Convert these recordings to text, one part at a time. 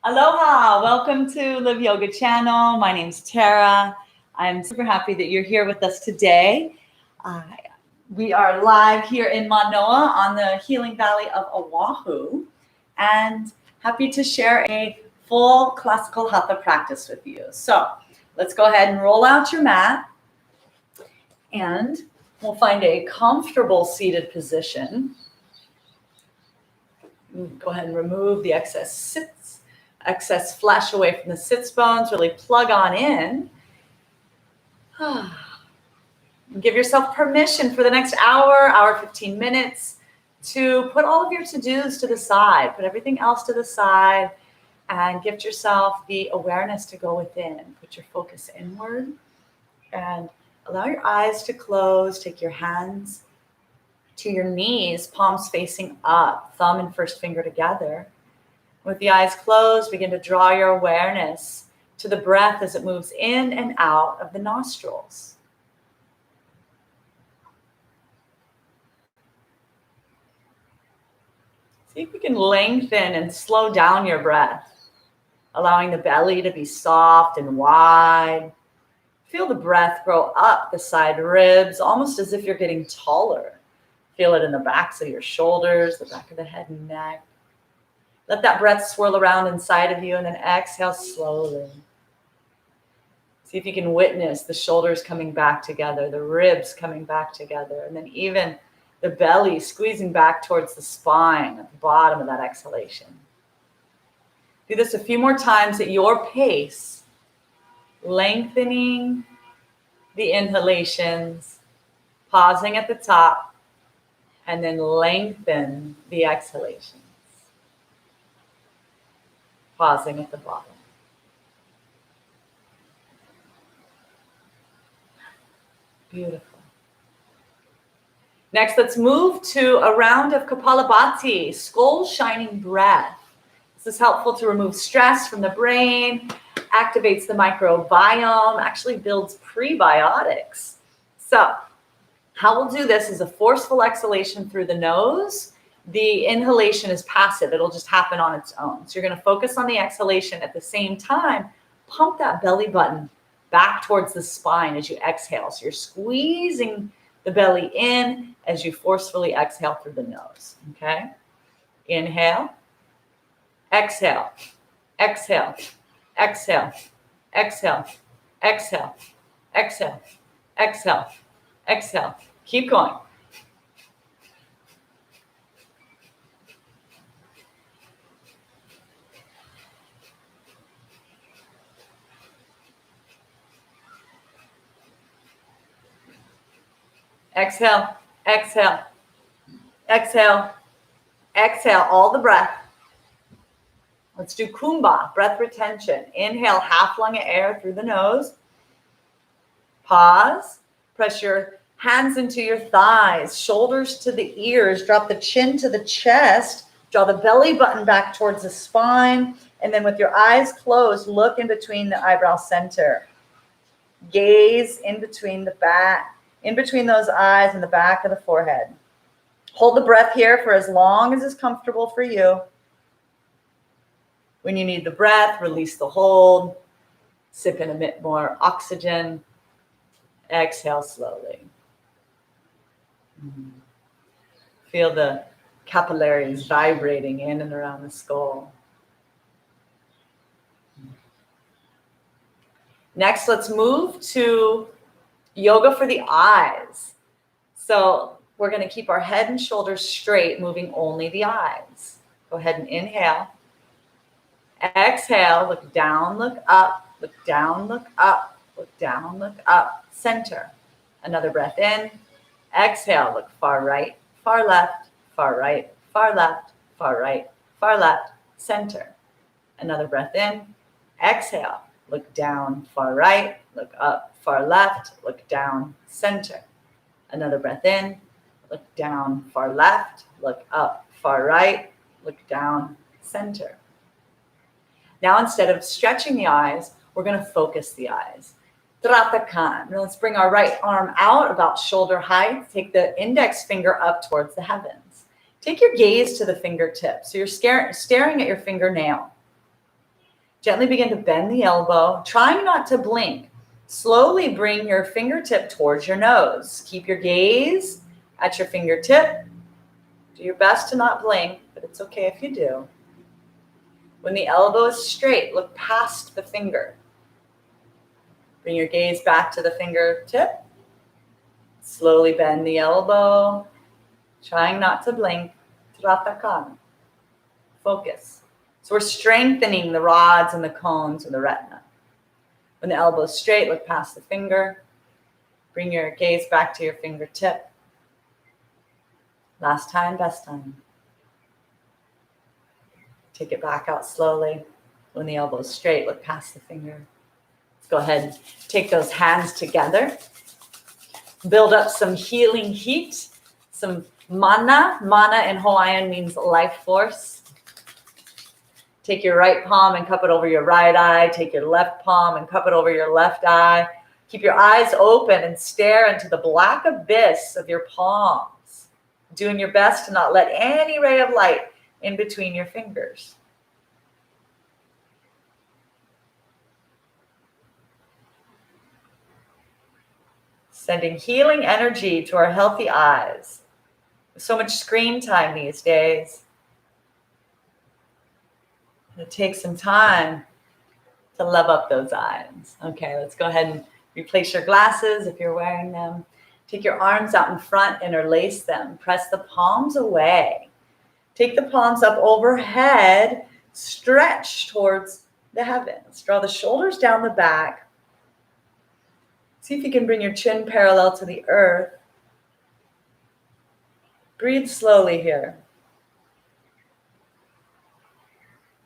Aloha, welcome to Live Yoga channel. My name's Terra. I'm super happy that you're here with us today. We are live here in Manoa on the healing valley of Oahu, and happy to share a full classical hatha practice with you. So let's go ahead and roll out your mat, and we'll find a comfortable seated position. Go ahead and remove the excess flesh away from the sits bones. Really plug on in. Give yourself permission for the next hour 15 minutes to put all of your to-dos to the side. Put everything else to the side and gift yourself the awareness to go within. Put your focus inward and allow your eyes to close. Take your hands to your knees, palms facing up, thumb and first finger together. With the eyes closed, begin to draw your awareness to the breath as it moves in and out of the nostrils. See if you can lengthen and slow down your breath, allowing the belly to be soft and wide. Feel the breath grow up the side ribs, almost as if you're getting taller. Feel it in the backs of your shoulders, the back of the head and neck. Let that breath swirl around inside of you and then exhale slowly. See if you can witness the shoulders coming back together, the ribs coming back together, and then even the belly squeezing back towards the spine at the bottom of that exhalation. Do this a few more times at your pace, lengthening the inhalations, pausing at the top, and then lengthen the exhalations. Pausing at the bottom. Beautiful. Next, let's move to a round of Kapalabhati, skull shining breath. This is helpful to remove stress from the brain, activates the microbiome, actually builds prebiotics. So, how we'll do this is a forceful exhalation through the nose. The inhalation is passive. It'll just happen on its own. So you're going to focus on the exhalation at the same time. Pump that belly button back towards the spine as you exhale. So you're squeezing the belly in as you forcefully exhale through the nose. Okay? Inhale. Exhale. Exhale. Exhale. Exhale. Exhale. Exhale. Exhale. Exhale. Keep going. Exhale, exhale, exhale, exhale, all the breath. Let's do Kumbha, breath retention. Inhale, half lung of air through the nose. Pause, press your hands into your thighs, shoulders to the ears, drop the chin to the chest, draw the belly button back towards the spine, and then with your eyes closed, look in between the eyebrow center. Gaze in between the back. In between those eyes and the back of the forehead. Hold the breath here for as long as is comfortable for you. When you need the breath, release the hold. Sip in a bit more oxygen. Exhale slowly. Feel the capillaries vibrating in and around the skull. Next, let's move to yoga for the eyes. So we're going to keep our head and shoulders straight, moving only the eyes. Go ahead and inhale. Exhale, look down, look up, look down, look up, look down, look up. Center. Another breath in. Exhale, look far right, far left, far right, far left, far right, far left. Center. Another breath in. Exhale, look down, far right, look up, far left, look down, center. Another breath in, look down, far left, look up, far right, look down, center. Now, instead of stretching the eyes, we're going to focus the eyes. Tratakan. Now let's bring our right arm out about shoulder height. Take the index finger up towards the heavens. Take your gaze to the fingertips. So you're staring at your fingernail. Gently begin to bend the elbow, trying not to blink. Slowly bring your fingertip towards your nose. Keep your gaze at your fingertip. Do your best to not blink, but it's okay if you do. When the elbow is straight, look past the finger. Bring your gaze back to the fingertip. Slowly bend the elbow, trying not to blink. Trattakana. Focus. So we're strengthening the rods and the cones of the retina. When the elbow is straight, look past the finger. Bring your gaze back to your fingertip. Last time, best time. Take it back out slowly. When the elbow is straight, look past the finger. Let's go ahead and take those hands together. Build up some healing heat, some mana. Mana in Hawaiian means life force. Take your right palm and cup it over your right eye. Take your left palm and cup it over your left eye. Keep your eyes open and stare into the black abyss of your palms, doing your best to not let any ray of light in between your fingers. Sending healing energy to our healthy eyes. So much screen time these days. It takes some time to love up those eyes. Okay, let's go ahead and replace your glasses if you're wearing them. Take your arms out in front, interlace them. Press the palms away. Take the palms up overhead. Stretch towards the heavens. Draw the shoulders down the back. See if you can bring your chin parallel to the earth. Breathe slowly here.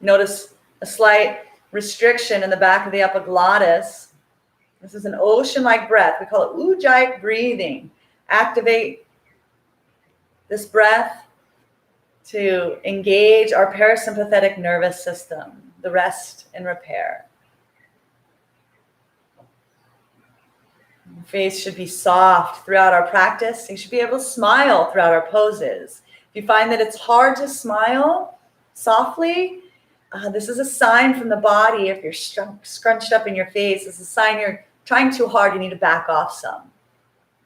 Notice a slight restriction in the back of the epiglottis. This is an ocean-like breath. We call it ujjayi breathing. Activate this breath to engage our parasympathetic nervous system, the rest and repair. The face should be soft throughout our practice. You should be able to smile throughout our poses. If you find that it's hard to smile softly, this is a sign from the body. If you're scrunched up in your face, it's a sign you're trying too hard. You need to back off some.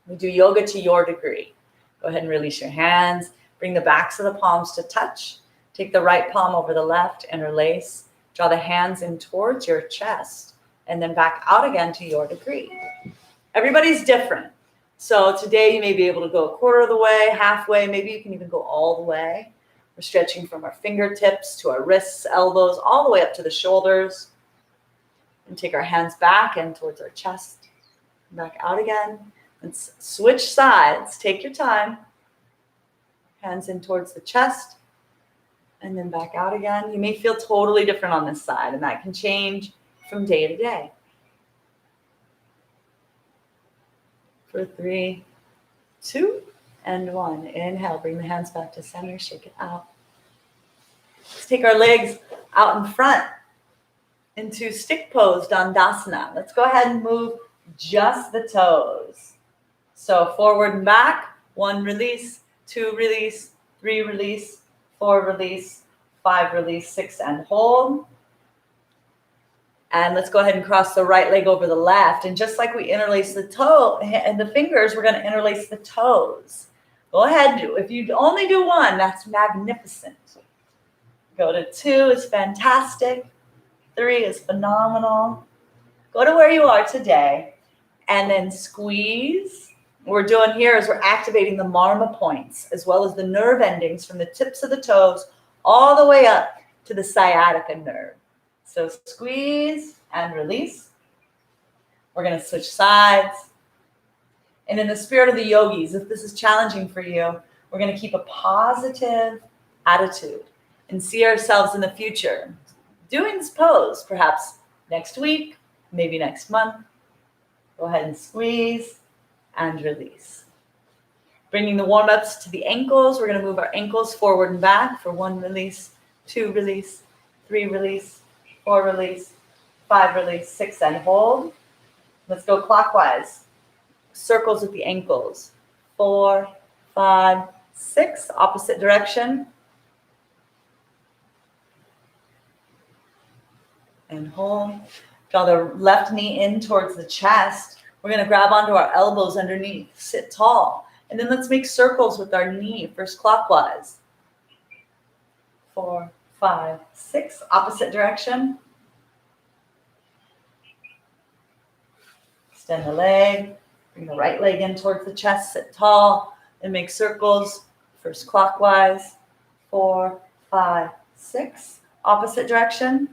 We do yoga to your degree. Go ahead and release your hands. Bring the backs of the palms to touch. Take the right palm over the left, interlace. Draw the hands in towards your chest and then back out again to your degree. Everybody's different. So today you may be able to go a quarter of the way, halfway, maybe you can even go all the way. We're stretching from our fingertips to our wrists, elbows, all the way up to the shoulders. And take our hands back and towards our chest. Back out again. And switch sides. Take your time. Hands in towards the chest. And then back out again. You may feel totally different on this side, and that can change from day to day. For 3, 2, and 1. Inhale, bring the hands back to center, shake it out. Let's take our legs out in front into stick pose, Dandasana. Let's go ahead and move just the toes. So forward and back, 1 release, 2 release, 3 release, 4 release, 5 release, 6 and hold. And let's go ahead and cross the right leg over the left. And just like we interlace the toe and the fingers, we're going to interlace the toes. Go ahead. If you only do 1, that's magnificent. Go to 2 is fantastic. 3 is phenomenal. Go to where you are today and then squeeze. What we're doing here is we're activating the marma points as well as the nerve endings from the tips of the toes all the way up to the sciatica nerve. So squeeze and release. We're going to switch sides. And in the spirit of the yogis, if this is challenging for you, we're going to keep a positive attitude and see ourselves in the future doing this pose, perhaps next week, maybe next month. Go ahead and squeeze and release. Bringing the warm-ups to the ankles. We're going to move our ankles forward and back for 1 release, 2 release, 3 release, 4 release, 5 release, 6 and hold. Let's go clockwise. Circles with the ankles. 4, 5, 6, opposite direction. and hold. Draw the left knee in towards the chest. We're going to grab onto our elbows underneath. Sit tall. And then let's make circles with our knee, first clockwise. 4, 5, 6. Opposite direction. Extend the leg. Bring the right leg in towards the chest. Sit tall. And make circles, first clockwise. 4, 5, 6. Opposite direction.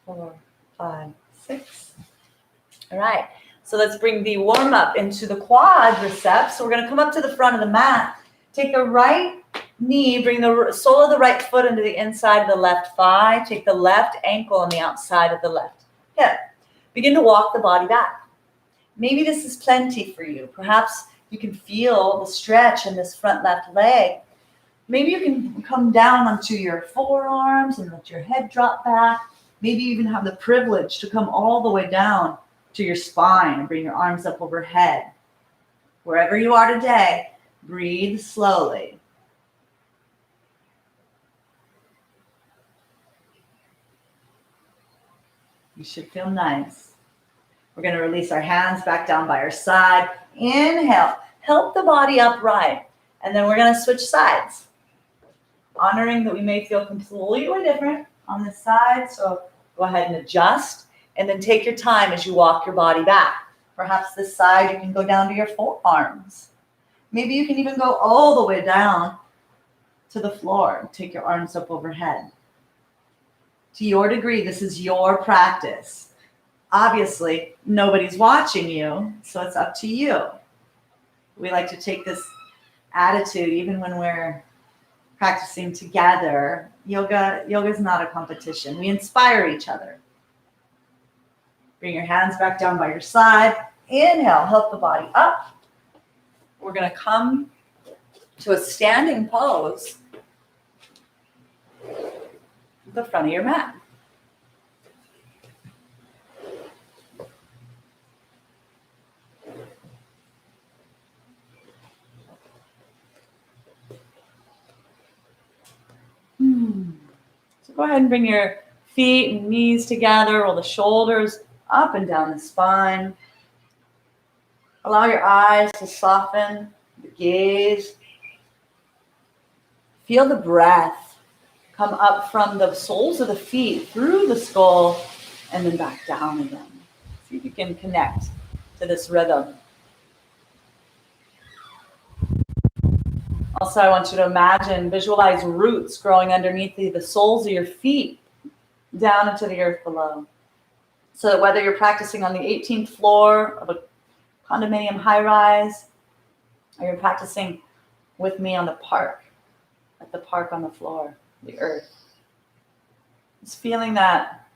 4, 5, 6. All right. So let's bring the warm up into the quadriceps. So we're going to come up to the front of the mat. Take the right knee, bring the sole of the right foot into the inside of the left thigh. Take the left ankle on the outside of the left hip. Begin to walk the body back. Maybe this is plenty for you. Perhaps you can feel the stretch in this front left leg. Maybe you can come down onto your forearms and let your head drop back. Maybe you even have the privilege to come all the way down to your spine and bring your arms up overhead. Wherever you are today, breathe slowly. You should feel nice. We're going to release our hands back down by our side. Inhale, help the body upright. And then we're going to switch sides. Honoring that we may feel completely different on this side. So go ahead and adjust. And then take your time as you walk your body back. Perhaps this side you can go down to your forearms. Maybe you can even go all the way down to the floor. Take your arms up overhead. To your degree, this is your practice. Obviously, nobody's watching you, so it's up to you. We like to take this attitude even when we're practicing together. Yoga is not a competition. We inspire each other. Bring your hands back down by your side. Inhale, help the body up. We're going to come to a standing pose at the front of your mat. So go ahead and bring your feet and knees together, roll the shoulders up and down the spine. Allow your eyes to soften, the gaze. Feel the breath come up from the soles of the feet through the skull and then back down again. See if you can connect to this rhythm. Also, I want you to imagine, visualize roots growing underneath the soles of your feet down into the earth below. So that whether you're practicing on the 18th floor of a condominium high-rise, or you're practicing with me on the park, at the park on the floor, the earth. It's feeling that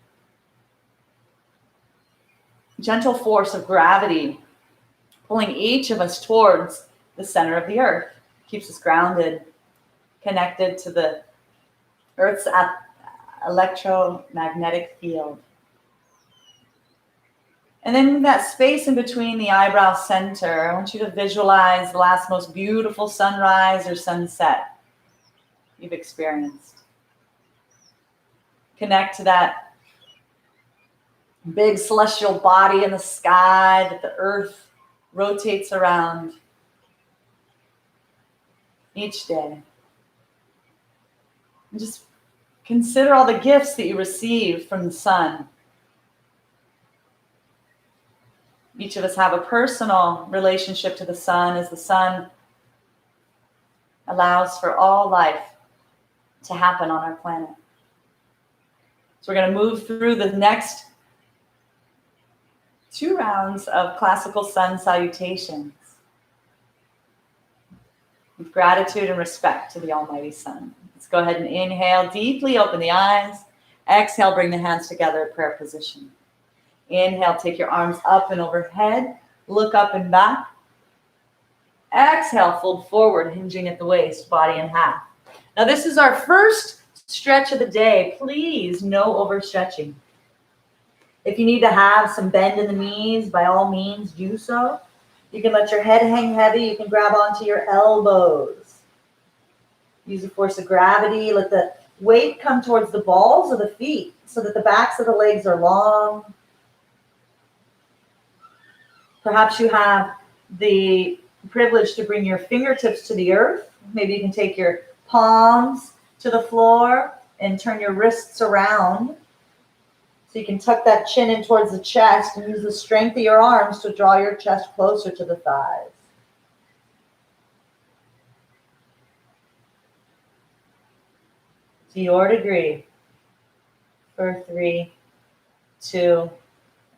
gentle force of gravity pulling each of us towards the center of the earth. Keeps us grounded, connected to the earth's electromagnetic field. And then that space in between the eyebrow center, I want you to visualize the last most beautiful sunrise or sunset you've experienced. Connect to that big celestial body in the sky that the earth rotates around each day. And just consider all the gifts that you receive from the sun. Each of us have a personal relationship to the sun as the sun allows for all life to happen on our planet. So we're going to move through the next 2 rounds of classical sun salutations with gratitude and respect to the Almighty Sun. Let's go ahead and inhale, deeply open the eyes. Exhale, bring the hands together at prayer position. Inhale, take your arms up and overhead. Look up and back. Exhale, fold forward, hinging at the waist, body in half. Now this is our first stretch of the day. Please, no overstretching. If you need to have some bend in the knees, by all means, do so. You can let your head hang heavy. You can grab onto your elbows. Use the force of gravity. Let the weight come towards the balls of the feet so that the backs of the legs are long. Perhaps you have the privilege to bring your fingertips to the earth. Maybe you can take your palms to the floor and turn your wrists around. So you can tuck that chin in towards the chest and use the strength of your arms to draw your chest closer to the thighs. To your degree. For 3, 2,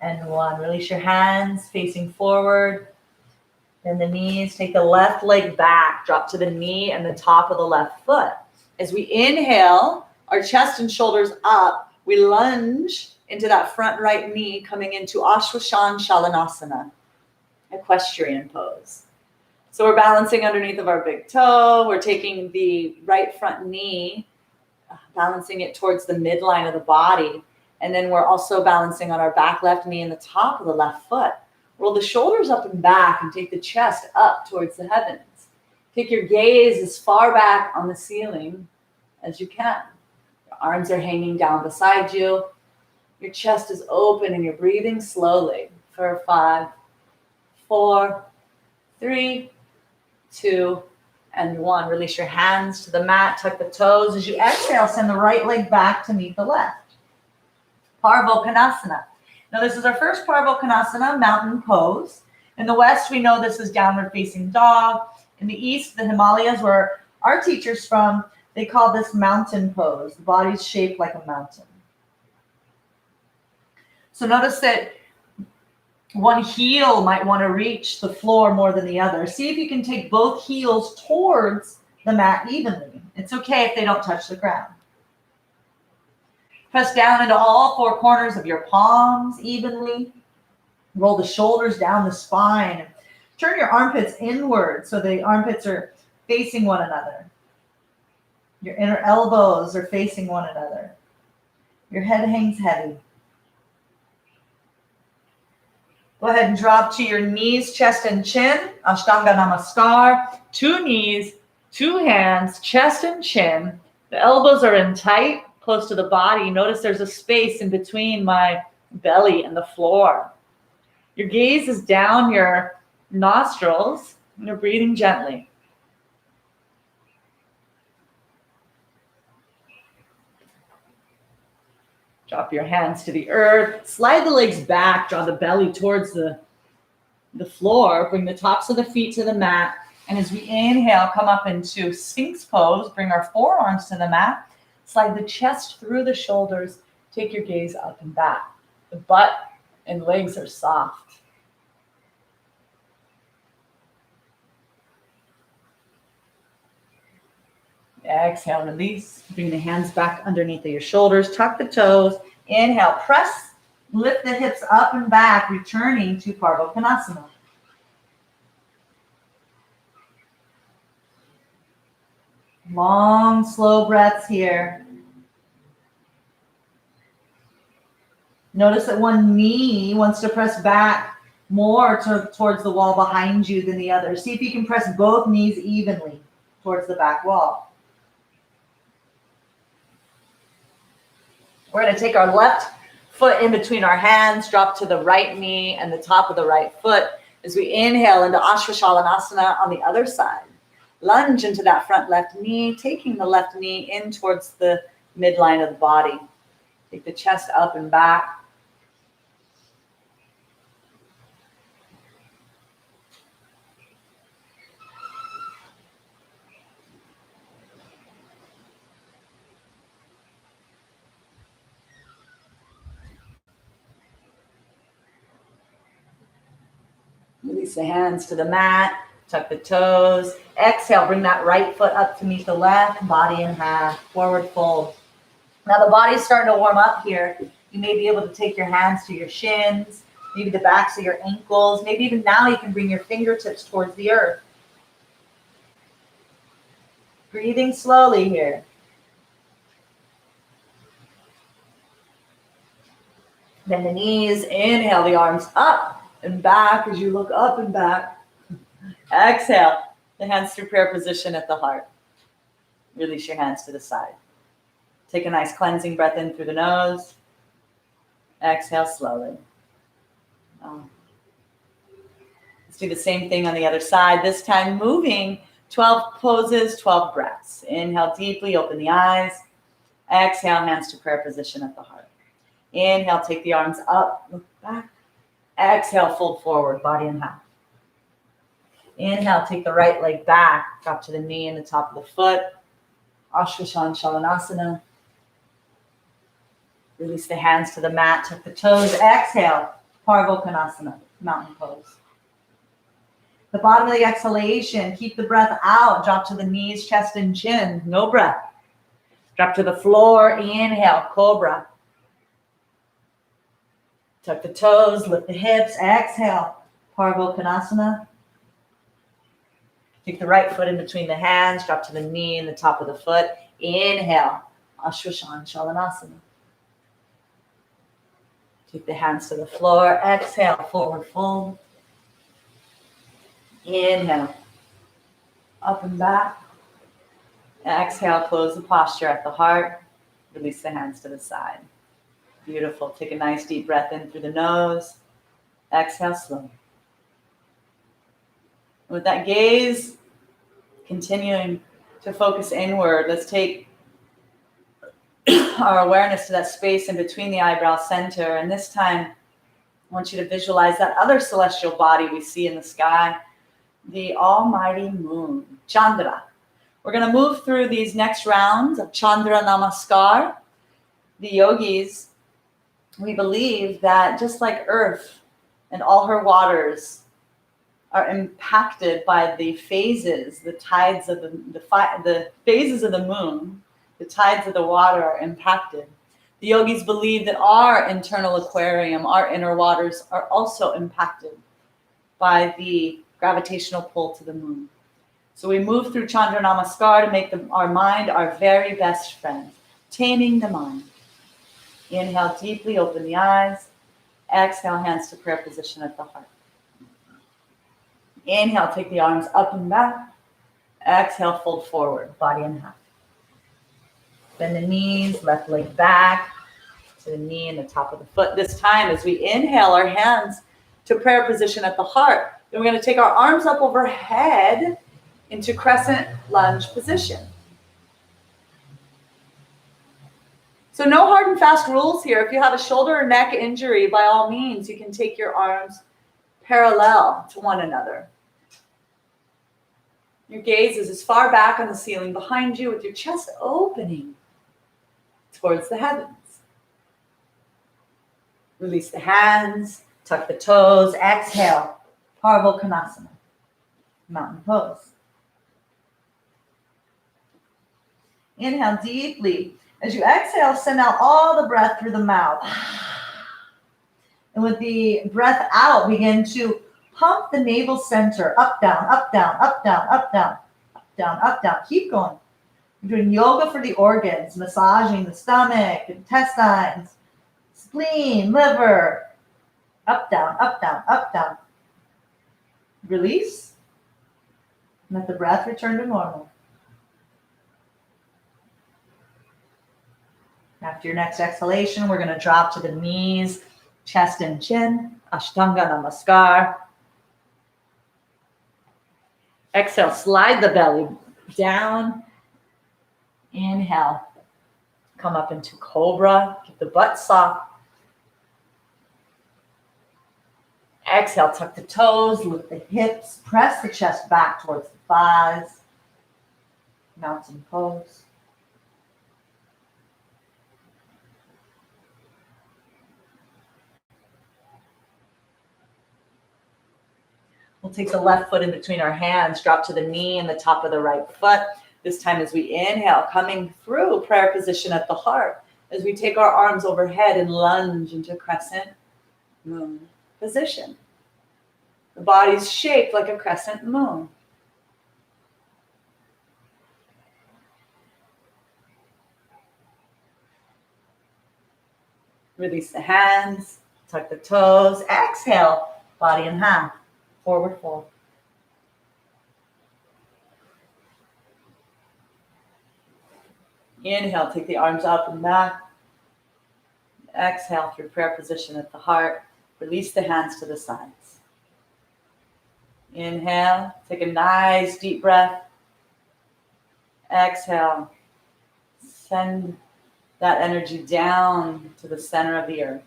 and 1. Release your hands facing forward. Bend the knees. Take the left leg back. Drop to the knee and the top of the left foot. As we inhale, our chest and shoulders up, we lunge into that front right knee, coming into Ashwashan Shalanasana, equestrian pose. So we're balancing underneath of our big toe. We're taking the right front knee, balancing it towards the midline of the body. And then we're also balancing on our back left knee and the top of the left foot. Roll the shoulders up and back and take the chest up towards the heavens. Take your gaze as far back on the ceiling as you can. Your arms are hanging down beside you. Your chest is open and you're breathing slowly for 5, 4, 3, 2, and 1. Release your hands to the mat, tuck the toes. As you exhale, send the right leg back to meet the left. Parvokonasana. Now this is our first Parvokonasana, mountain pose. In the West, we know this is downward facing dog. In the East, the Himalayas, where our teacher's from, they call this mountain pose. The body's shaped like a mountain. So notice that one heel might want to reach the floor more than the other. See if you can take both heels towards the mat evenly. It's okay if they don't touch the ground. Press down into all 4 corners of your palms evenly. Roll the shoulders down the spine. Turn your armpits inward so the armpits are facing one another. Your inner elbows are facing one another. Your head hangs heavy. Go ahead and drop to your knees, chest, and chin. Ashtanga Namaskar. 2 knees, 2 hands, chest and chin. The elbows are in tight, close to the body. Notice there's a space in between my belly and the floor. Your gaze is down your nostrils, and you're breathing gently. Drop your hands to the earth. Slide the legs back. Draw the belly towards the floor. Bring the tops of the feet to the mat. And as we inhale, come up into Sphinx pose. Bring our forearms to the mat. Slide the chest through the shoulders. Take your gaze up and back. The butt and legs are soft. Exhale, release. Bring the hands back underneath of your shoulders. Tuck the toes. Inhale, press. Lift the hips up and back, returning to Parvokonasana. Long, slow breaths here. Notice that one knee wants to press back more towards the wall behind you than the other. See if you can press both knees evenly towards the back wall. We're going to take our left foot in between our hands, drop to the right knee and the top of the right foot as we inhale into Ashwashalanasana on the other side. Lunge into that front left knee, taking the left knee in towards the midline of the body. Take the chest up and back. Release the hands to the mat, tuck the toes. Exhale, bring that right foot up to meet the left, body in half, forward fold. Now the body's starting to warm up here. You may be able to take your hands to your shins, maybe the backs of your ankles. Maybe even now you can bring your fingertips towards the earth. Breathing slowly here. Bend the knees, inhale the arms up and back as you look up and back. Exhale, the hands through prayer position at the heart. Release your hands to the side. Take a nice cleansing breath in through the nose. Exhale slowly. Let's do the same thing on the other side. This time moving 12 poses, 12 breaths. Inhale deeply, open the eyes. Exhale, hands to prayer position at the heart. Inhale, take the arms up, look back. Exhale, fold forward, body in half. Inhale, take the right leg back, drop to the knee and the top of the foot. Ashwashan Shalanasana. Release the hands to the mat, tuck the toes. Exhale, Parvokonasana, mountain pose. The bottom of the exhalation, keep the breath out. Drop to the knees, chest, and chin. No breath. Drop to the floor. Inhale, cobra. Tuck the toes, lift the hips. Exhale, Parvokonasana. Take the right foot in between the hands. Drop to the knee and the top of the foot. Inhale, Ashwashan Shalanasana. Take the hands to the floor. Exhale, forward fold. Inhale, up and back. Exhale, close the posture at the heart. Release the hands to the side. Beautiful. Take a nice deep breath in through the nose. Exhale, slow. With that gaze, continuing to focus inward, let's take our awareness to that space in between the eyebrow center. And this time, I want you to visualize that other celestial body we see in the sky, the almighty moon, Chandra. We're going to move through these next rounds of Chandra Namaskar. The yogis, we believe that just like Earth and all her waters are impacted by the phases, the tides of the phases of the moon, the tides of the water are impacted. The yogis believe that our internal aquarium, our inner waters, are also impacted by the gravitational pull to the moon. So we move through Chandra Namaskar to make our mind our very best friend, taming the mind. Inhale deeply, open the eyes. Exhale, hands to prayer position at the heart. Inhale, take the arms up and back. Exhale, fold forward, body in half. Bend the knees, left leg back to the knee and the top of the foot. This time, as we inhale, our hands to prayer position at the heart. Then we're going to take our arms up overhead into crescent lunge position. So no hard and fast rules here. If you have a shoulder or neck injury, by all means, you can take your arms parallel to one another. Your gaze is as far back on the ceiling behind you with your chest opening towards the heavens. Release the hands, tuck the toes, exhale, Parvokonasana, mountain pose. Inhale deeply. As you exhale, send out all the breath through the mouth. And with the breath out, begin to pump the navel center, up, down, up, down, up, down, up, down, up, down, up, down. Keep going. You're doing yoga for the organs, massaging the stomach, intestines, spleen, liver. Up, down, up, down, up, down. Release. Let the breath return to normal. After your next exhalation, we're going to drop to the knees, chest and chin, Ashtanga Namaskar. Exhale, slide the belly down. Inhale, come up into cobra, keep the butt soft. Exhale, tuck the toes, lift the hips, press the chest back towards the thighs. Mountain pose. We'll take the left foot in between our hands, drop to the knee and the top of the right foot. This time as we inhale, coming through prayer position at the heart, as we take our arms overhead and lunge into crescent moon position. The body's shaped like a crescent moon. Release the hands, tuck the toes, exhale, body in half. Forward fold. Inhale, take the arms up and back. Exhale through prayer position at the heart. Release the hands to the sides. Inhale, take a nice deep breath. Exhale, send that energy down to the center of the earth.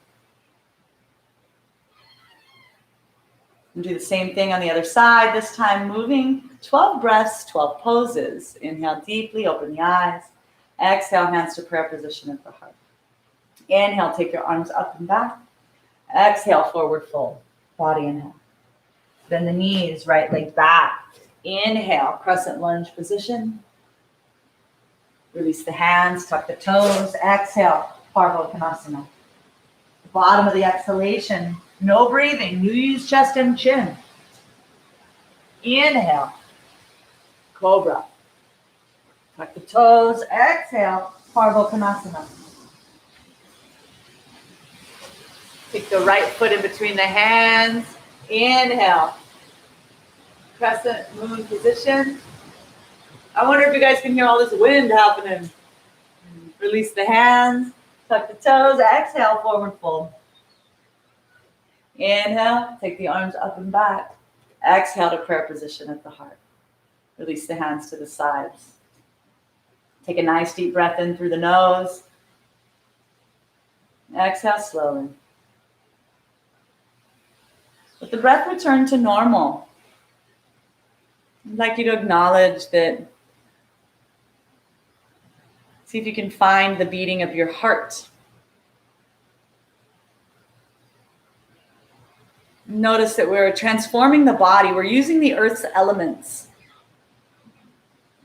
And do the same thing on the other side, this time moving 12 breaths, 12 poses. Inhale deeply, open the eyes. Exhale, hands to prayer position at the heart. Inhale, take your arms up and back. Exhale, forward fold, body inhale. Bend the knees, right leg back. Inhale, crescent lunge position. Release the hands, tuck the toes. Exhale, Parvottanasana. Bottom of the exhalation, no breathing. You use chest and chin. Inhale, cobra. Tuck the toes. Exhale, Parvottanasana. Take the right foot in between the hands. Inhale, crescent moon position. I wonder if you guys can hear all this wind happening. Release the hands, tuck the toes, exhale, forward fold. Inhale, take the arms up and back. Exhale to prayer position at the heart. Release the hands to the sides. Take a nice deep breath in through the nose. Exhale slowly. Let the breath return to normal. I'd like you to acknowledge that. See if you can find the beating of your heart. Notice that we're transforming the body. We're using the earth's elements.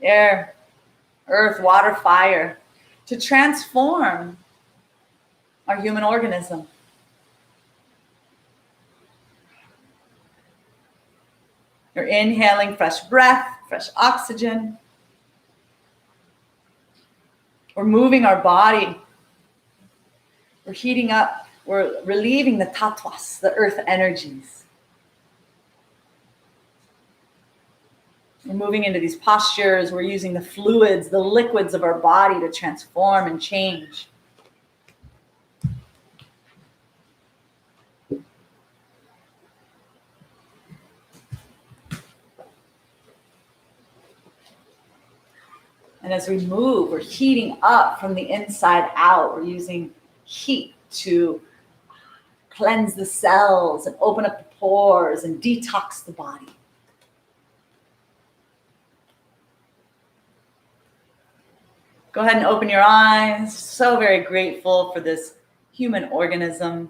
Air, earth, water, fire, to transform our human organism. You're inhaling fresh breath, fresh oxygen. We're moving our body. We're heating up. We're relieving the tattvas, the earth energies. We're moving into these postures. We're using the fluids, the liquids of our body to transform and change. And as we move, we're heating up from the inside out. We're using heat to cleanse the cells and open up the pores and detox the body. Go ahead and open your eyes. So very grateful for this human organism.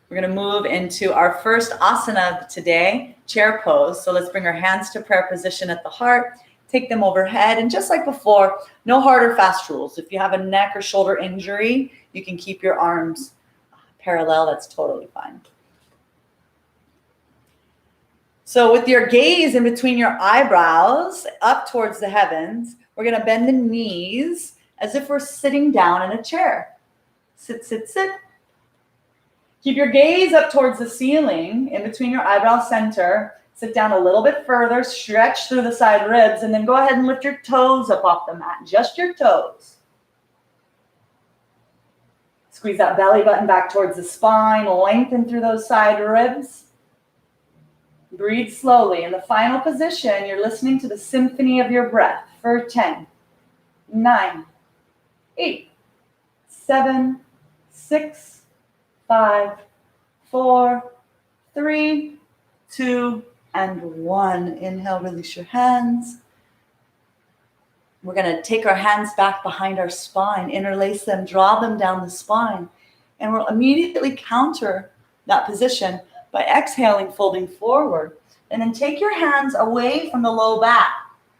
We're going to move into our first asana today, chair pose. So let's bring our hands to prayer position at the heart. Take them overhead. And just like before, no hard or fast rules. If you have a neck or shoulder injury, you can keep your arms parallel. That's totally fine. So with your gaze in between your eyebrows up towards the heavens, we're going to bend the knees as if we're sitting down in a chair. Sit, sit, sit. Keep your gaze up towards the ceiling in between your eyebrow center. Sit down a little bit further, stretch through the side ribs, and then go ahead and lift your toes up off the mat, just your toes. Squeeze that belly button back towards the spine, lengthen through those side ribs. Breathe slowly. In the final position, you're listening to the symphony of your breath for 10, 9, 8, 7, 6, 5, 4, 3, 2, and 1. Inhale, release your hands. We're going to take our hands back behind our spine, interlace them, draw them down the spine, and we'll immediately counter that position by exhaling, folding forward. And then take your hands away from the low back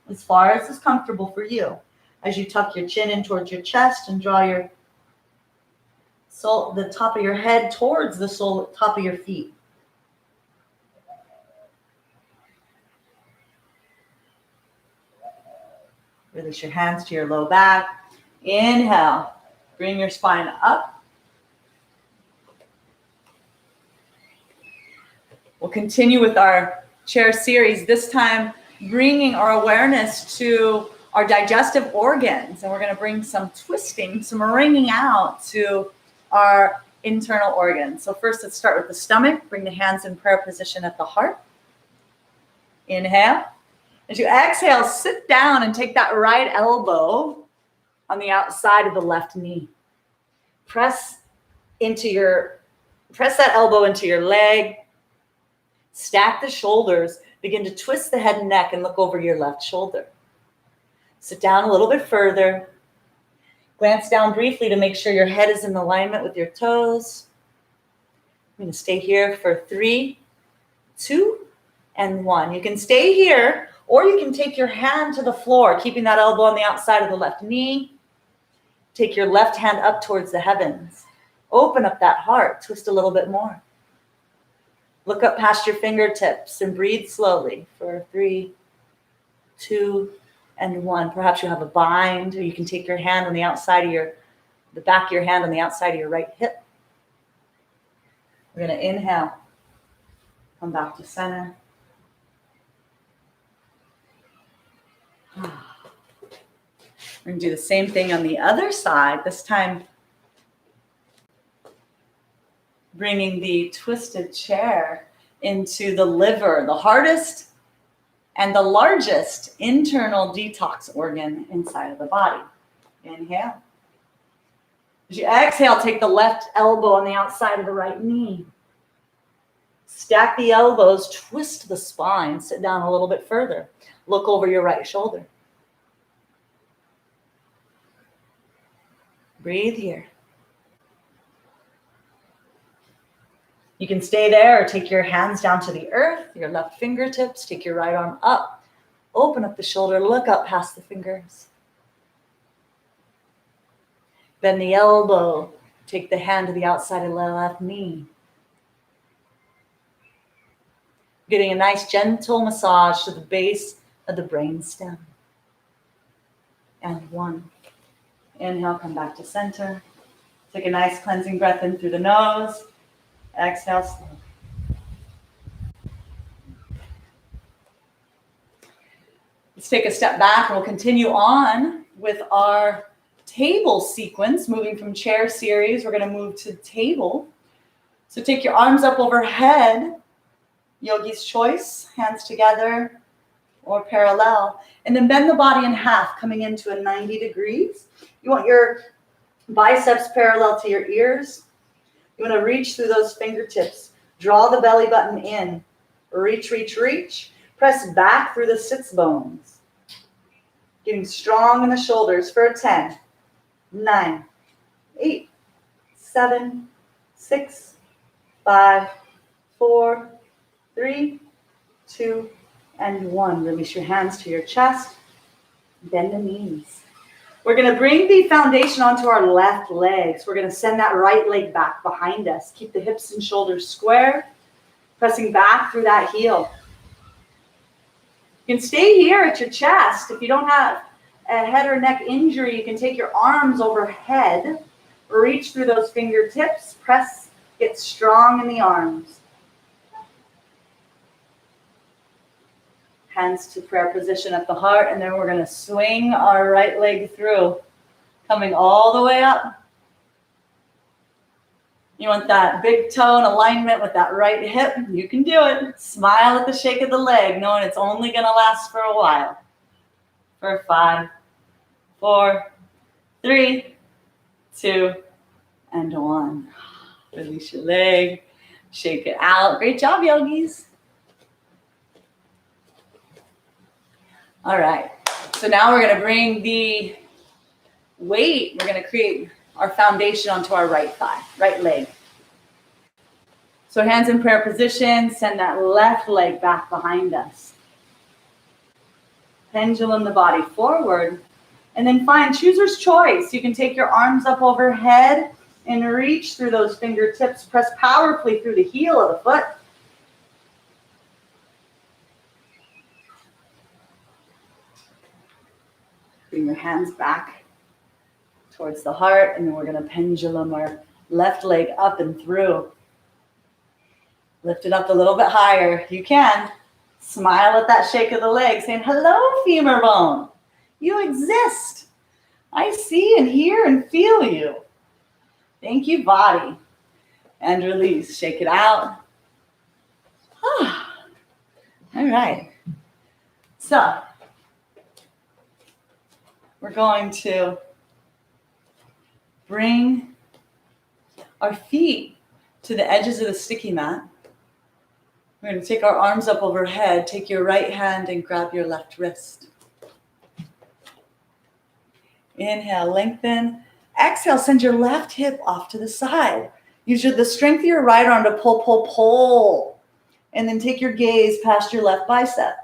as far as is comfortable for you. As you tuck your chin in towards your chest and draw the top of your head towards the top of your feet. Release your hands to your low back. Inhale. Bring your spine up. We'll continue with our chair series, this time bringing our awareness to our digestive organs, and we're going to bring some twisting, some wringing out to our internal organs. So first, let's start with the stomach. Bring the hands in prayer position at the heart. Inhale. As you exhale, sit down and take that right elbow on the outside of the left knee. Press that elbow into your leg. Stack the shoulders. Begin to twist the head and neck and look over your left shoulder. Sit down a little bit further. Glance down briefly to make sure your head is in alignment with your toes. I'm going to stay here for 3, 2, and 1. You can stay here, or you can take your hand to the floor, keeping that elbow on the outside of the left knee. Take your left hand up towards the heavens. Open up that heart. Twist a little bit more. Look up past your fingertips and breathe slowly for 3, 2, and 1. Perhaps you have a bind, or you can take your hand on the outside of the back of your hand on the outside of your right hip. We're going to inhale. Come back to center. We're going to do the same thing on the other side, this time bringing the twisted chair into the liver, the hardest and the largest internal detox organ inside of the body. Inhale. As you exhale, take the left elbow on the outside of the right knee. Stack the elbows, twist the spine, sit down a little bit further. Look over your right shoulder. Breathe here. You can stay there or take your hands down to the earth, your left fingertips, take your right arm up, open up the shoulder, look up past the fingers. Bend the elbow, take the hand to the outside of the left knee. Getting a nice gentle massage to the base of the brainstem. And 1. Inhale, come back to center. Take a nice cleansing breath in through the nose. Exhale slowly. Let's take a step back and we'll continue on with our table sequence, moving from chair series. We're going to move to table. So take your arms up overhead, yogi's choice, hands together or parallel, and then bend the body in half, coming into a 90 degrees. You want your biceps parallel to your ears. You want to reach through those fingertips. Draw the belly button in. Reach, reach, reach. Press back through the sits bones. Getting strong in the shoulders for 10, 9, 8, 7, 6, 5, 4, 3, 2, and 1. Release your hands to your chest. Bend the knees. We're going to bring the foundation onto our left legs. We're going to send that right leg back behind us. Keep the hips and shoulders square, pressing back through that heel. You can stay here at your chest. If you don't have a head or neck injury, you can take your arms overhead, reach through those fingertips, press, get strong in the arms. Hands to prayer position at the heart, and then we're going to swing our right leg through, coming all the way up. You want that big toe in alignment with that right hip. You can do it. Smile at the shake of the leg, knowing it's only going to last for a while. For 5, 4, 3, 2, and 1. Release your leg. Shake it out. Great job, yogis. All right, so now we're going to bring the weight. We're going to create our foundation onto our right thigh, right leg. So hands in prayer position, send that left leg back behind us. Pendulum the body forward, and then find chooser's choice. You can take your arms up overhead and reach through those fingertips. Press powerfully through the heel of the foot. Bring your hands back towards the heart, and then we're going to pendulum our left leg up and through. Lift it up a little bit higher. You can. Smile at that shake of the leg, saying, hello, femur bone. You exist. I see and hear and feel you. Thank you, body. And release. Shake it out. All right. So, we're going to bring our feet to the edges of the sticky mat. We're going to take our arms up overhead. Take your right hand and grab your left wrist. Inhale, lengthen. Exhale, send your left hip off to the side. Use the strength of your right arm to pull, pull, pull. And then take your gaze past your left bicep.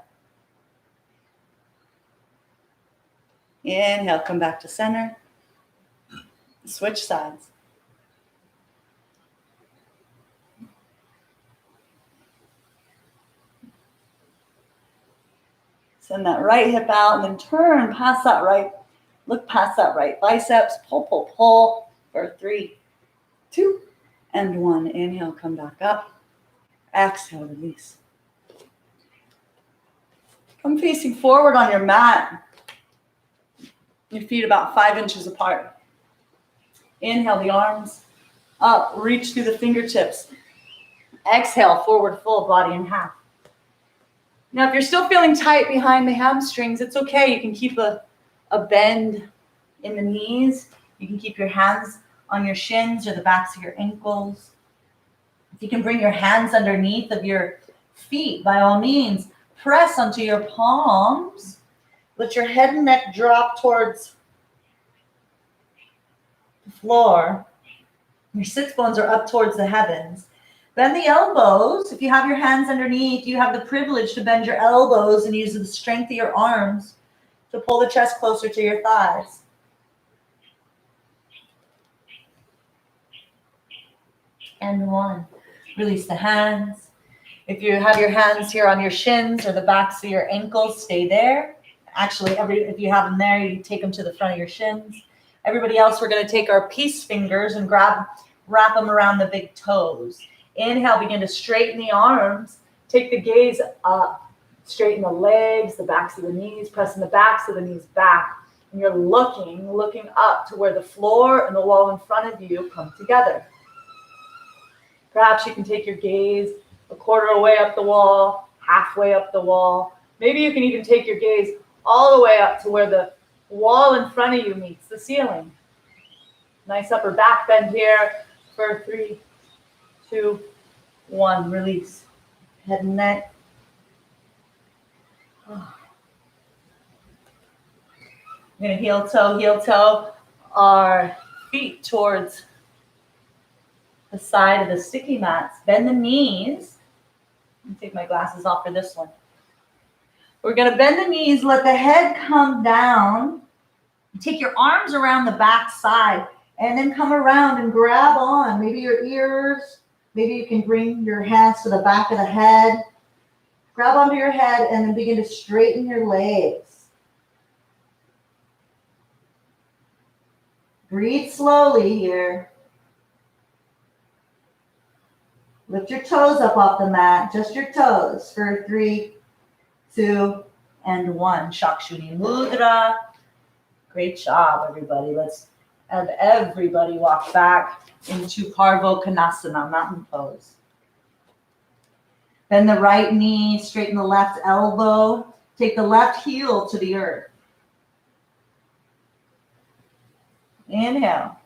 Inhale, come back to center. Switch sides. Send that right hip out and then turn past that right. Look past that right biceps. Pull, pull, pull for 3, 2, and 1. Inhale, come back up. Exhale, release. Come facing forward on your mat. Your feet about 5 inches apart. Inhale, the arms up. Reach through the fingertips. Exhale, forward fold, body in half. Now, if you're still feeling tight behind the hamstrings, it's okay. You can keep a bend in the knees. You can keep your hands on your shins or the backs of your ankles. If you can bring your hands underneath of your feet, by all means, press onto your palms. Let your head and neck drop towards the floor. Your sits bones are up towards the heavens. Bend the elbows. If you have your hands underneath, you have the privilege to bend your elbows and use the strength of your arms to pull the chest closer to your thighs. And 1. Release the hands. If you have your hands here on your shins or the backs of your ankles, stay there. Actually, if you have them there, you take them to the front of your shins. Everybody else, we're going to take our peace fingers and wrap them around the big toes. Inhale, begin to straighten the arms. Take the gaze up. Straighten the legs, the backs of the knees, pressing the backs of the knees back. And you're looking up to where the floor and the wall in front of you come together. Perhaps you can take your gaze a quarter way up the wall, halfway up the wall. Maybe you can even take your gaze all the way up to where the wall in front of you meets the ceiling. Nice upper back bend here for 3, 2, 1. Release. Head and neck. I'm going to heel toe our feet towards the side of the sticky mats. Bend the knees. Let me take my glasses off for this one. We're going to bend the knees, let the head come down. Take your arms around the back side and then come around and grab on. Maybe your ears. Maybe you can bring your hands to the back of the head. Grab onto your head and then begin to straighten your legs. Breathe slowly here. Lift your toes up off the mat, just your toes for 3, 2, and 1. Shakshuni Mudra. Great job, everybody. Let's have everybody walk back into Parvo Konasana, mountain pose. Bend the right knee, straighten the left elbow. Take the left heel to the earth. Inhale.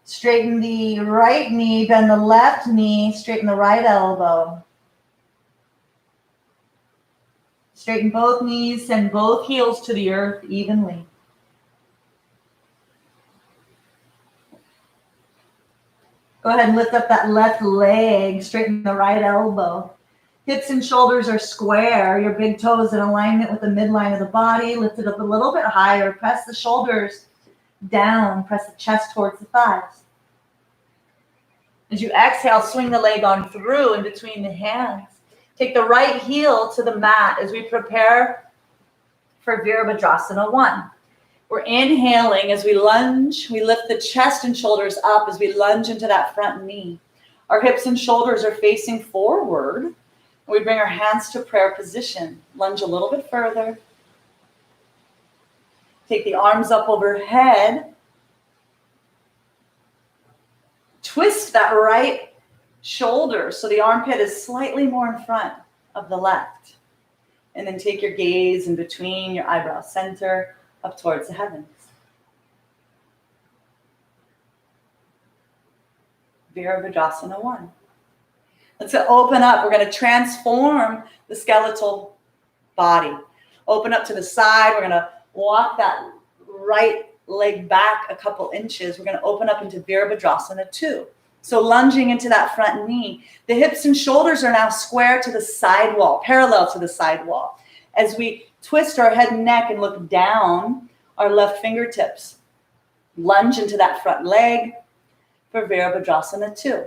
Straighten the right knee, bend the left knee, straighten the right elbow. Straighten both knees, send both heels to the earth evenly. Go ahead and lift up that left leg, straighten the right elbow. Hips and shoulders are square. Your big toes in alignment with the midline of the body. Lift it up a little bit higher. Press the shoulders down. Press the chest towards the thighs. As you exhale, swing the leg on through in between the hands. Take the right heel to the mat as we prepare for Virabhadrasana 1. We're inhaling as we lunge. We lift the chest and shoulders up as we lunge into that front knee. Our hips and shoulders are facing forward. We bring our hands to prayer position. Lunge a little bit further. Take the arms up overhead. Twist that right shoulder so the armpit is slightly more in front of the left. And then take your gaze in between your eyebrow center up towards the heavens. Virabhadrasana 1. Let's open up. We're going to transform the skeletal body. Open up to the side. We're going to walk that right leg back a couple inches. We're going to open up into Virabhadrasana 2. So lunging into that front knee. The hips and shoulders are now square to the side wall, parallel to the side wall. As we twist our head and neck and look down, our left fingertips lunge into that front leg for Virabhadrasana 2.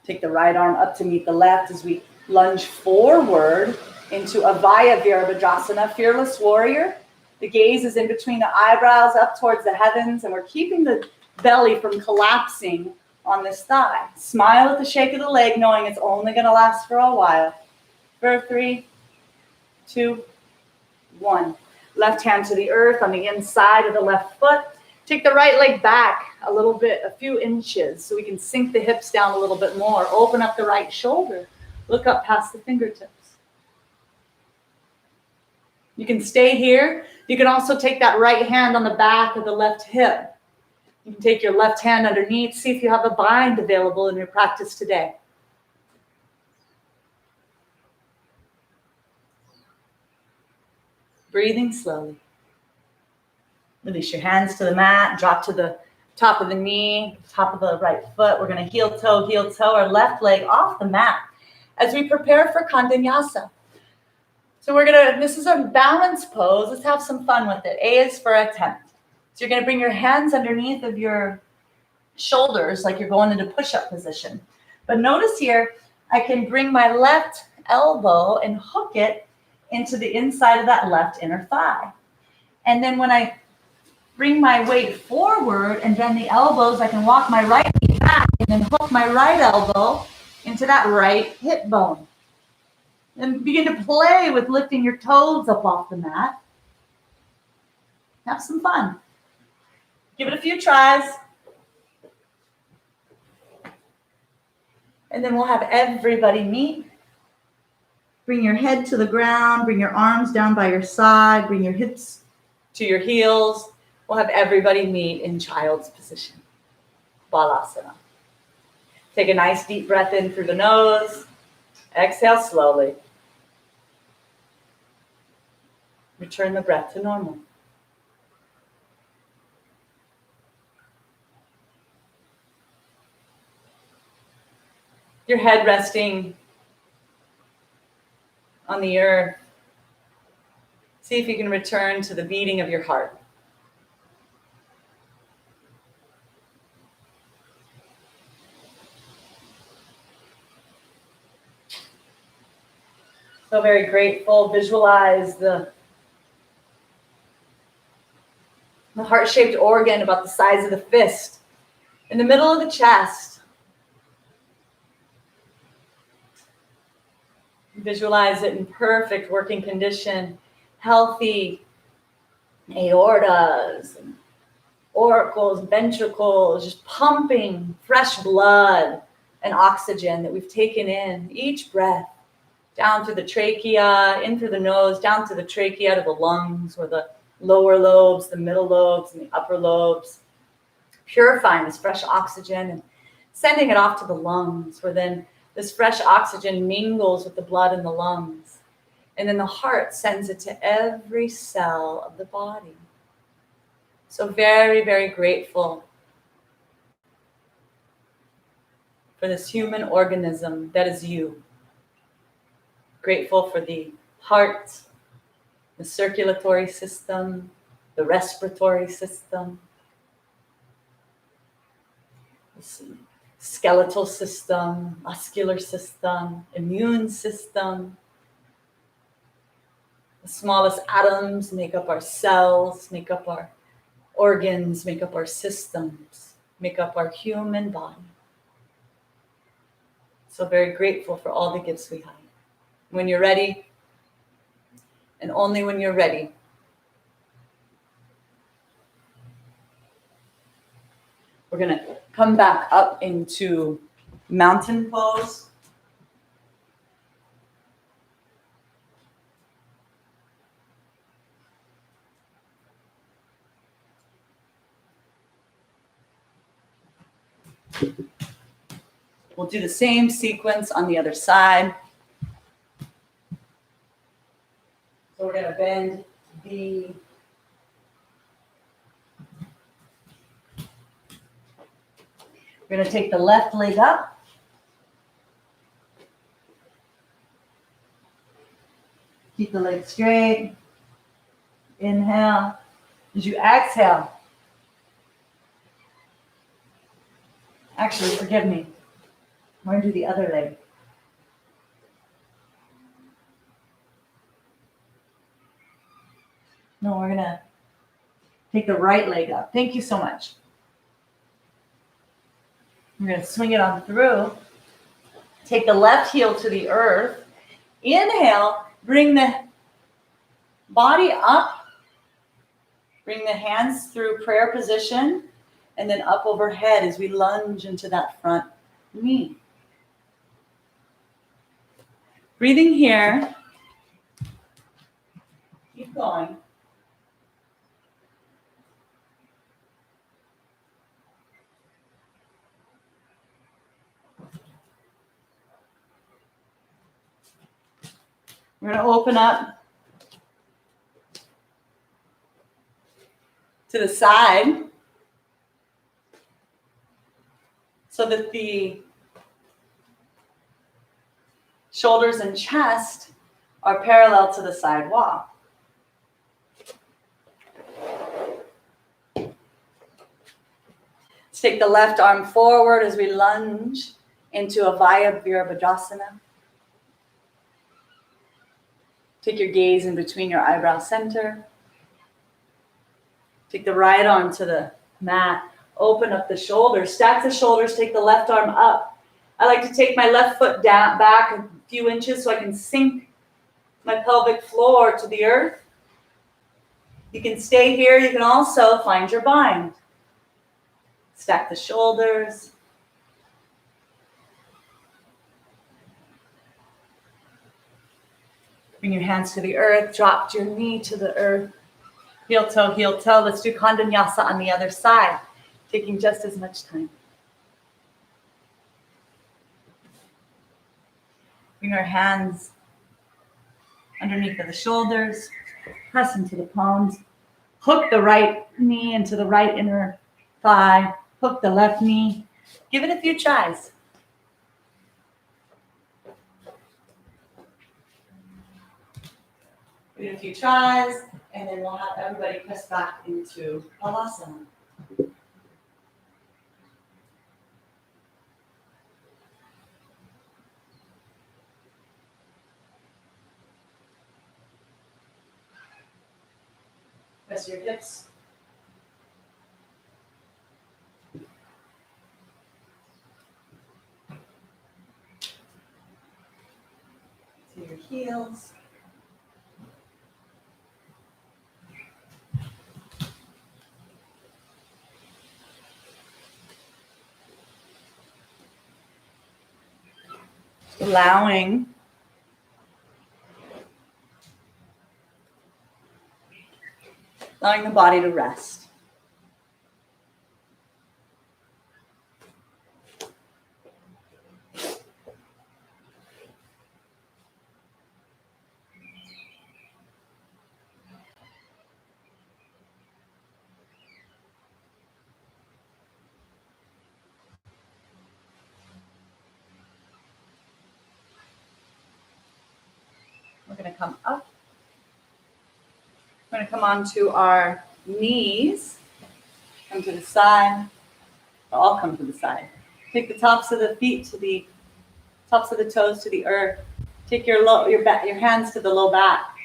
Take the right arm up to meet the left as we lunge forward into Avaya Virabhadrasana, Fearless Warrior. The gaze is in between the eyebrows up towards the heavens, and we're keeping the belly from collapsing on this thigh. Smile at the shake of the leg, knowing it's only going to last for a while. For 3, 2, 1. Left hand to the earth on the inside of the left foot. Take the right leg back a little bit, a few inches, so we can sink the hips down a little bit more. Open up the right shoulder. Look up past the fingertips. You can stay here. You can also take that right hand on the back of the left hip. You can take your left hand underneath. See if you have a bind available in your practice today. Breathing slowly. Release your hands to the mat. Drop to the top of the knee, top of the right foot. We're going to heel toe, our left leg off the mat as we prepare for Kandanyasa. So this is a balance pose. Let's have some fun with it. A is for attempt. So you're going to bring your hands underneath of your shoulders like you're going into push-up position. But notice here, I can bring my left elbow and hook it into the inside of that left inner thigh. And then when I bring my weight forward and bend the elbows, I can walk my right knee back and then hook my right elbow into that right hip bone. And begin to play with lifting your toes up off the mat. Have some fun. Give it a few tries. And then we'll have everybody meet. Bring your head to the ground. Bring your arms down by your side. Bring your hips to your heels. We'll have everybody meet in child's position. Balasana. Take a nice deep breath in through the nose. Exhale slowly. Return the breath to normal. Your head resting on the earth. See if you can return to the beating of your heart. So very grateful. Visualize the heart-shaped organ about the size of the fist in the middle of the chest. Visualize it in perfect working condition, healthy aortas, and auricles, ventricles, just pumping fresh blood and oxygen that we've taken in each breath, down through the trachea, in through the nose, down to the trachea, to the lungs, where the lower lobes, the middle lobes, and the upper lobes, purifying this fresh oxygen and sending it off to the lungs, where then this fresh oxygen mingles with the blood in the lungs. And then the heart sends it to every cell of the body. So very, very grateful for this human organism that is you. Grateful for the heart, the circulatory system, the respiratory system, the skeletal system, muscular system, immune system. The smallest atoms make up our cells, make up our organs, make up our systems, make up our human body. So very grateful for all the gifts we have. When you're ready, and only when you're ready. We're going to come back up into mountain pose. We'll do the same sequence on the other side. So we're going to bend the We're going to take the left leg up. Keep the leg straight. Inhale. As you exhale, actually, forgive me. We're going to do the other leg. No, we're going to take the right leg up. Thank you so much. We're going to swing it on through. Take the left heel to the earth. Inhale, bring the body up. Bring the hands through prayer position and then up overhead as we lunge into that front knee. Breathing here. Keep going. We're going to open up to the side so that the shoulders and chest are parallel to the side wall. Let's take the left arm forward as we lunge into a Virabhadrasana. Take your gaze in between your eyebrow center. Take the right arm to the mat. Open up the shoulders. Stack the shoulders. Take the left arm up. I like to take my left foot down back a few inches so I can sink my pelvic floor to the earth. You can stay here. You can also find your bind. Stack the shoulders. Bring your hands to the earth. Drop your knee to the earth. Heel toe, heel toe. Let's do Kandanyasa on the other side, taking just as much time. Bring our hands underneath of the shoulders. Press into the palms. Hook the right knee into the right inner thigh. Hook the left knee. Give it a few tries. Give it a few tries. And then we'll have everybody press back into Balasana. Press your hips. To your heels. Allowing the body to rest. We're going to come up. We're going to come onto our knees. Come to the side. All come to the side. Take the tops of the feet to the tops of the toes to the earth. Take your hands to the low back.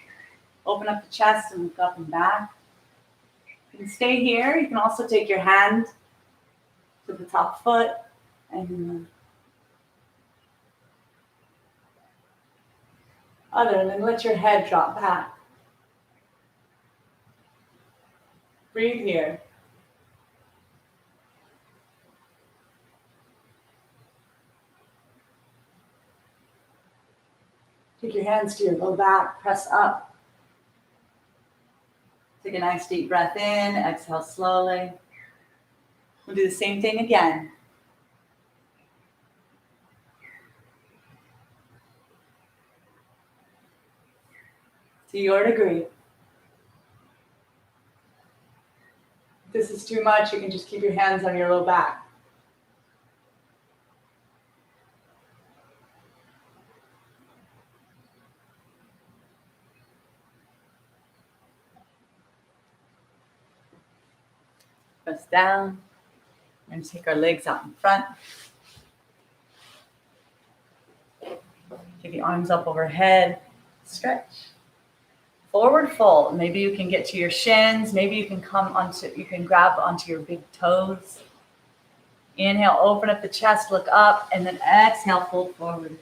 Open up the chest and look up and back. You can stay here. You can also take your hand to the top foot and other, and then let your head drop back. Breathe here. Take your hands to your low back, press up. Take a nice deep breath in, exhale slowly. We'll do the same thing again. To your degree. If this is too much, you can just keep your hands on your low back. Press down. We're going to take our legs out in front. Take the arms up overhead. Stretch. Forward fold. Maybe you can get to your shins. Maybe you can grab onto your big toes. Inhale, open up the chest, look up, and then exhale, fold forward.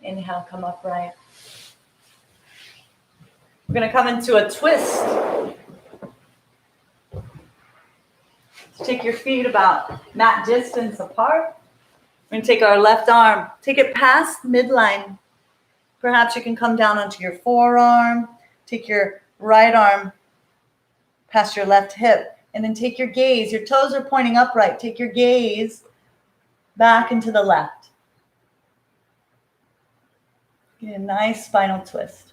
Inhale, come upright. We're going to come into a twist. So take your feet about mat distance apart. We're going to take our left arm, take it past midline. Perhaps you can come down onto your forearm. Take your right arm past your left hip. And then take your gaze. Your toes are pointing upright. Take your gaze back into the left. Get a nice spinal twist.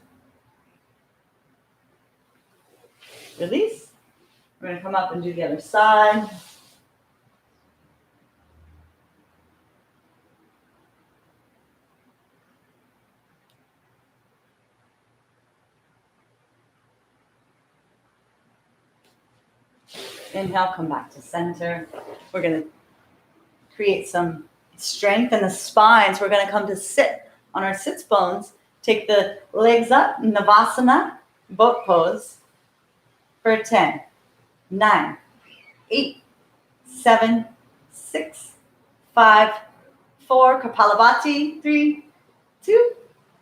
Release. We're going to come up and do the other side. Inhale, come back to center. We're going to create some strength in the spine. So we're going to come to sit on our sits bones. Take the legs up, Navasana, boat pose for 10, 9, 8, 7, 6, 5, 4, Kapalabhati, 3, 2,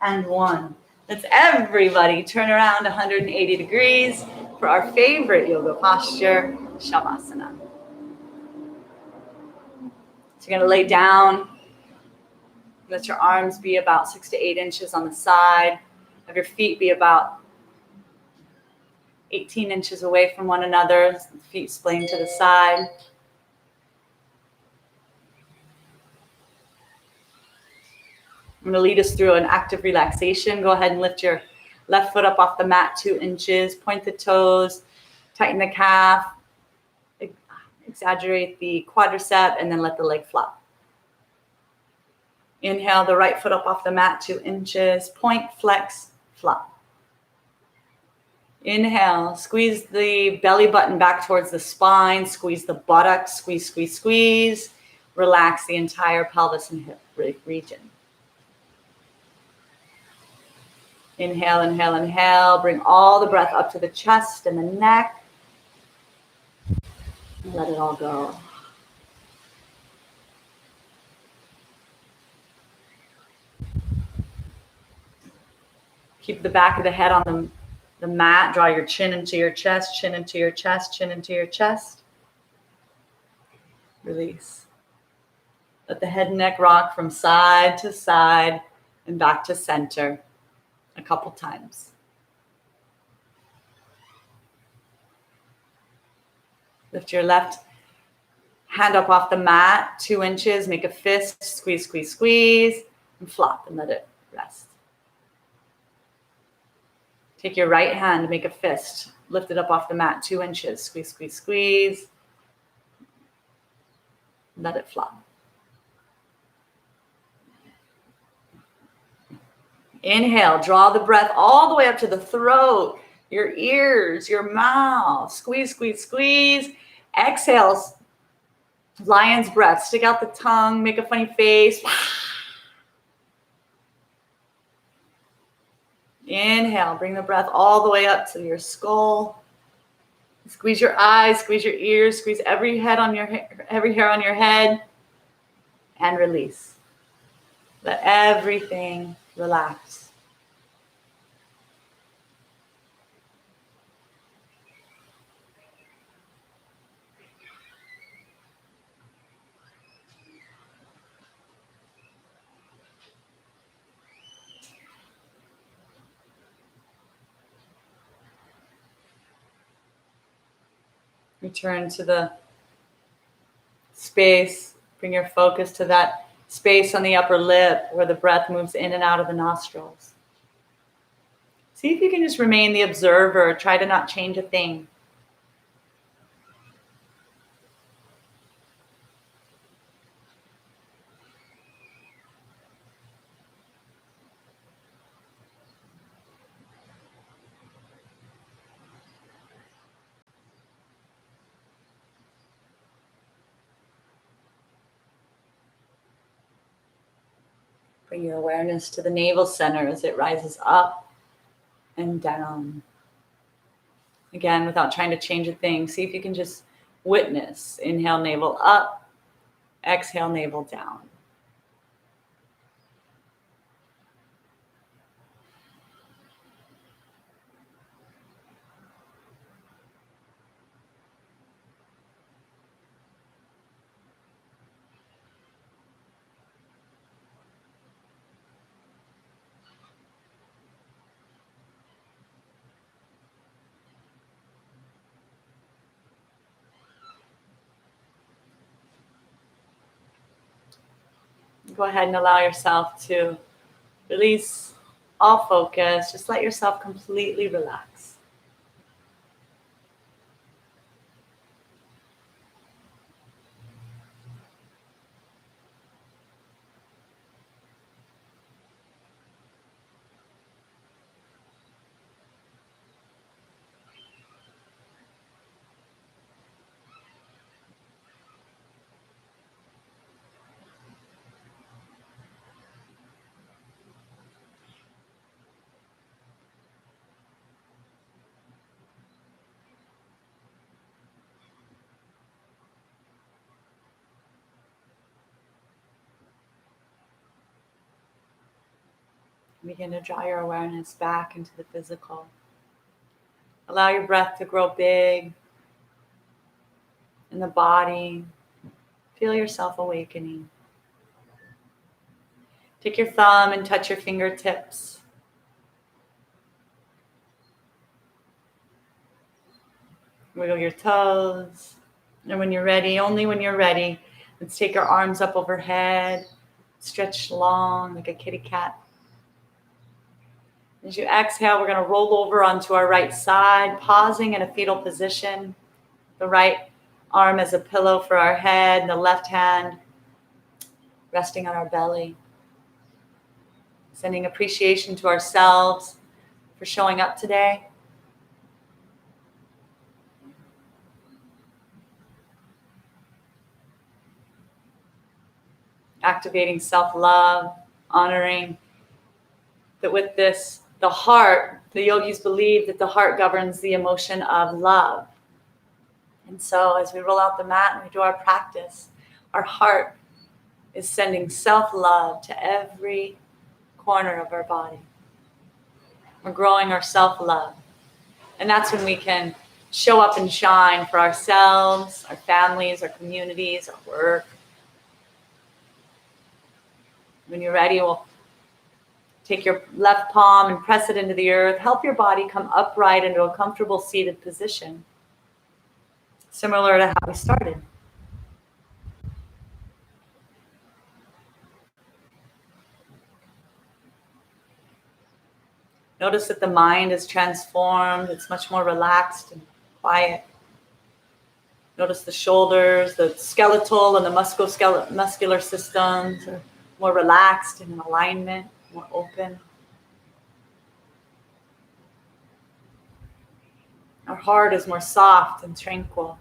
and 1. Let's everybody turn around 180 degrees for our favorite yoga posture, Shavasana. So you're going to lay down. Let your arms be about 6 to 8 inches on the side. Have your feet be about 18 inches away from one another. Feet splaying to the side. I'm going to lead us through an active relaxation. Go ahead and lift your left foot up off the mat 2 inches. Point the toes. Tighten the calf. Exaggerate the quadricep and then let the leg flop. Inhale the right foot up off the mat 2 inches. Point, flex, flop. Inhale, squeeze the belly button back towards the spine. Squeeze the buttocks, squeeze, squeeze, squeeze. Relax the entire pelvis and hip region. Inhale, inhale, inhale. Bring all the breath up to the chest and the neck. And let it all go. Keep the back of the head on the mat. Draw your chin into your chest, chin into your chest, chin into your chest. Release. Let the head and neck rock from side to side and back to center a couple times. Lift your left hand up off the mat 2 inches. Make a fist. Squeeze, squeeze, squeeze. And flop and let it rest. Take your right hand, make a fist. Lift it up off the mat 2 inches. Squeeze, squeeze, squeeze. Let it flop. Inhale, draw the breath all the way up to the throat, your ears, your mouth. Squeeze, squeeze, squeeze. Exhale, lion's breath. Stick out the tongue, make a funny face. Inhale, bring the breath all the way up to your skull. Squeeze your eyes, squeeze your ears, squeeze every hair on your head, and release. Let everything relax. Return to the space. Bring your focus to that space on the upper lip where the breath moves in and out of the nostrils. See if you can just remain the observer. Try to not change a thing. Bring your awareness to the navel center as it rises up and down. Again, without trying to change a thing, see if you can just witness. Inhale, navel up. Exhale, navel down. Go ahead and allow yourself to release all focus. Just let yourself completely relax. Begin to draw your awareness back into the physical. Allow your breath to grow big in the body. Feel yourself awakening. Take your thumb and touch your fingertips. Wiggle your toes. And when you're ready, only when you're ready, let's take your arms up overhead. Stretch long like a kitty cat. As you exhale, we're going to roll over onto our right side, pausing in a fetal position. The right arm as a pillow for our head, and the left hand resting on our belly. Sending appreciation to ourselves for showing up today. Activating self-love, honoring that with this, the heart, the yogis believe that the heart governs the emotion of love. And so as we roll out the mat and we do our practice, our heart is sending self-love to every corner of our body. We're growing our self-love. And that's when we can show up and shine for ourselves, our families, our communities, our work. When you're ready, we'll take your left palm and press it into the earth. Help your body come upright into a comfortable seated position, similar to how we started. Notice that the mind is transformed. It's much more relaxed and quiet. Notice the shoulders, the skeletal and the muscular systems are more relaxed and in alignment, more open. Our heart is more soft and tranquil.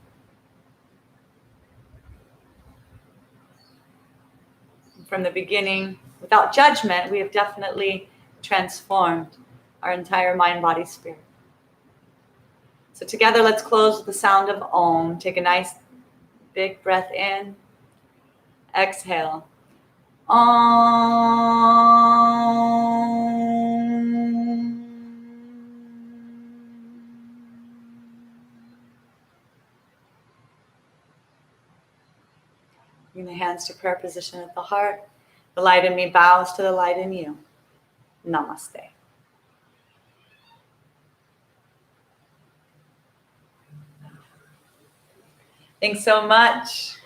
From the beginning, without judgment, we have definitely transformed our entire mind, body, spirit. So together, let's close with the sound of Om. Take a nice big breath in. Exhale. Om. Bring the hands to prayer position at the heart. The light in me bows to the light in you. Namaste. Thanks so much.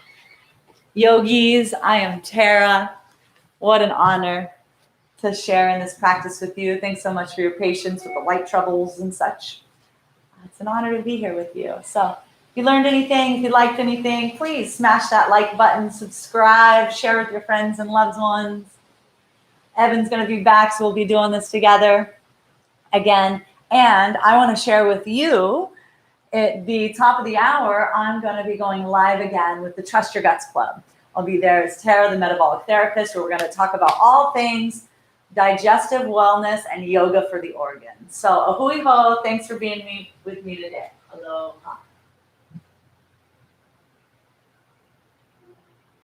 Yogis, I am Terra. What an honor to share in this practice with you. Thanks so much for your patience with the light troubles and such. It's an honor to be here with you. So if you learned anything, if you liked anything, please smash that like button, subscribe, share with your friends and loved ones. Evan's going to be back, so we'll be doing this together again. And I want to share with you, at the top of the hour, I'm going to be going live again with the Trust Your Guts Club. I'll be there as Terra, the metabolic therapist, where we're going to talk about all things digestive wellness and yoga for the organs. So, ahui ho, thanks for being with me today. Aloha.